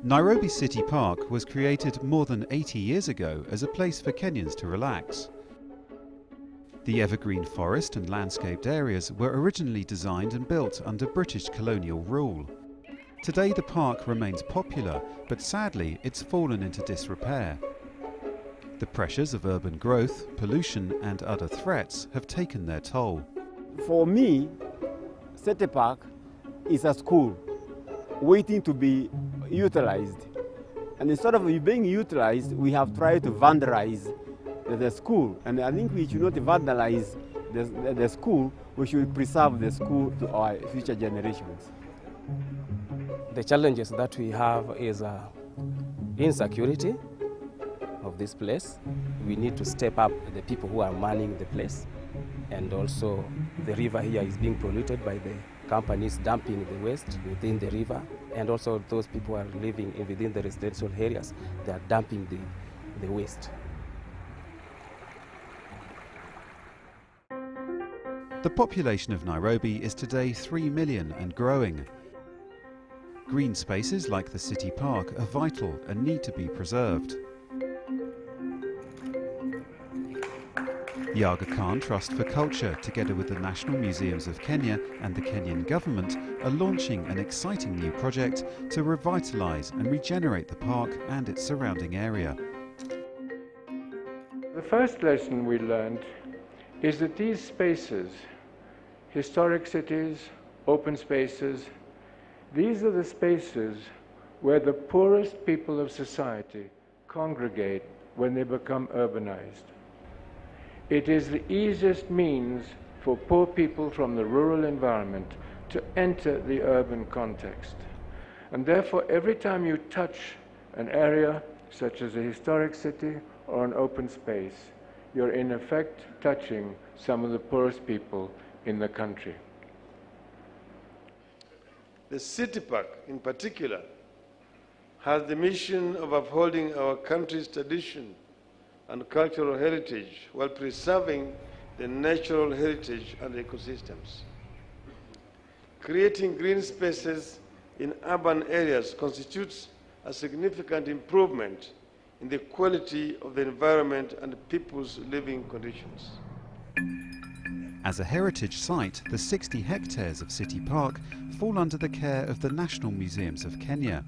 Nairobi City Park was created more than 80 years ago as a place for Kenyans to relax. The evergreen forest and landscaped areas were originally designed and built under British colonial rule. Today the park remains popular, but sadly it's fallen into disrepair. The pressures of urban growth, pollution and other threats have taken their toll. For me, City Park is a school waiting to be utilized. And instead of being utilized, we have tried to vandalize the school. And I think we should not vandalize the school, we should preserve the school to our future generations. The challenges that we have is insecurity of this place. We need to step up the people who are manning the place. And also the river here is being polluted by the companies dumping the waste within the river. And also those people who are living within the residential areas, they are dumping the waste. The population of Nairobi is today 3 million and growing. Green spaces like the City Park are vital and need to be preserved. The Aga Khan Trust for Culture, together with the National Museums of Kenya and the Kenyan government, are launching an exciting new project to revitalise and regenerate the park and its surrounding area. The first lesson we learned is that these spaces, historic cities, open spaces, these are the spaces where the poorest people of society congregate when they become urbanized. It is the easiest means for poor people from the rural environment to enter the urban context. And therefore, every time you touch an area such as a historic city or an open space, you're in effect touching some of the poorest people in the country. The City Park, in particular, has the mission of upholding our country's tradition and cultural heritage while preserving the natural heritage and ecosystems. Creating green spaces in urban areas constitutes a significant improvement in the quality of the environment and people's living conditions. As a heritage site, the 60 hectares of City Park fall under the care of the National Museums of Kenya.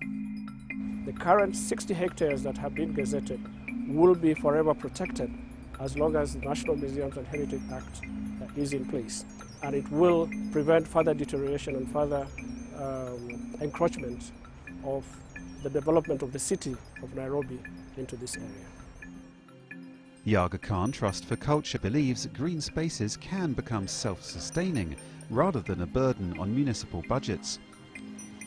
The current 60 hectares that have been gazetted will be forever protected as long as the National Museums and Heritage Act is in place. And it will prevent further deterioration and further encroachment of the development of the city of Nairobi into this area. The Aga Khan Trust for Culture believes green spaces can become self-sustaining rather than a burden on municipal budgets.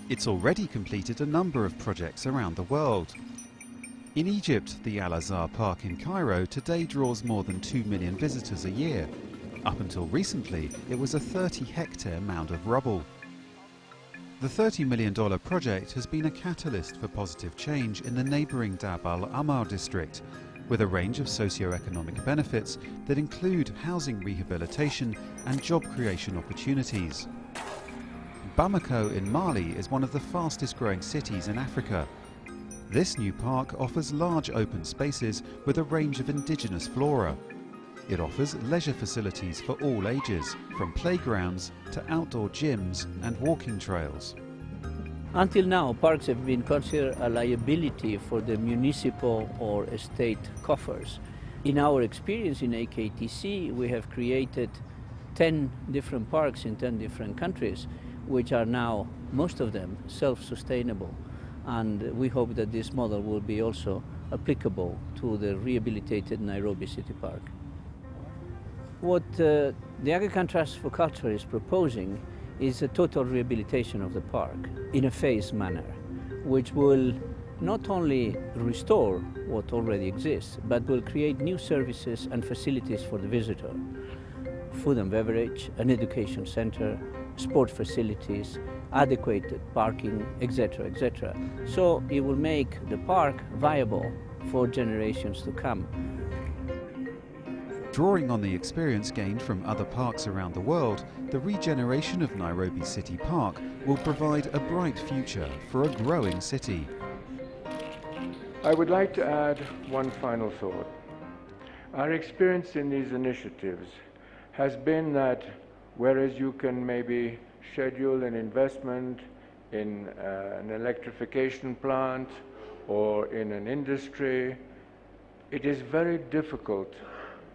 It's already completed a number of projects around the world. In Egypt, the Al-Azhar Park in Cairo today draws more than 2 million visitors a year. Up until recently, it was a 30-hectare mound of rubble. The $30 million project has been a catalyst for positive change in the neighbouring Dab al-Ammar district, with a range of socio-economic benefits that include housing rehabilitation and job creation opportunities. Bamako in Mali is one of the fastest growing cities in Africa. This new park offers large open spaces with a range of indigenous flora. It offers leisure facilities for all ages, from playgrounds to outdoor gyms and walking trails. Until now, parks have been considered a liability for the municipal or state coffers. In our experience in AKTC, we have created 10 different parks in 10 different countries, which are now, most of them, self-sustainable. And we hope that this model will be also applicable to the rehabilitated Nairobi City Park. What the Aga Khan Trust for Culture is proposing is a total rehabilitation of the park in a phased manner, which will not only restore what already exists, but will create new services and facilities for the visitor. Food and beverage, an education center, sport facilities, adequate parking, etc., etc. So it will make the park viable for generations to come. Drawing on the experience gained from other parks around the world, the regeneration of Nairobi City Park will provide a bright future for a growing city. I would like to add one final thought. Our experience in these initiatives has been that whereas you can maybe schedule an investment in an electrification plant or in an industry, it is very difficult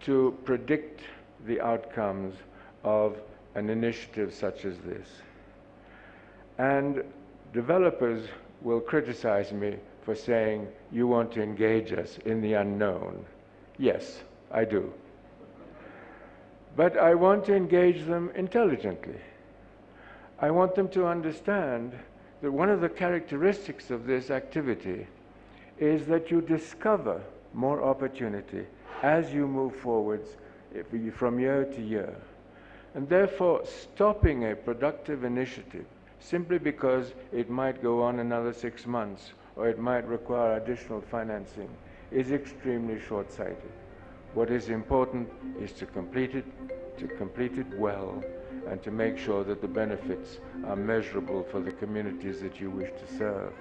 to predict the outcomes of an initiative such as this. And developers will criticize me for saying, you want to engage us in the unknown. Yes, I do. But I want to engage them intelligently. I want them to understand that one of the characteristics of this activity is that you discover more opportunity as you move forwards from year to year. And therefore, stopping a productive initiative simply because it might go on another 6 months or it might require additional financing is extremely short-sighted. What is important is to complete it well, and to make sure that the benefits are measurable for the communities that you wish to serve.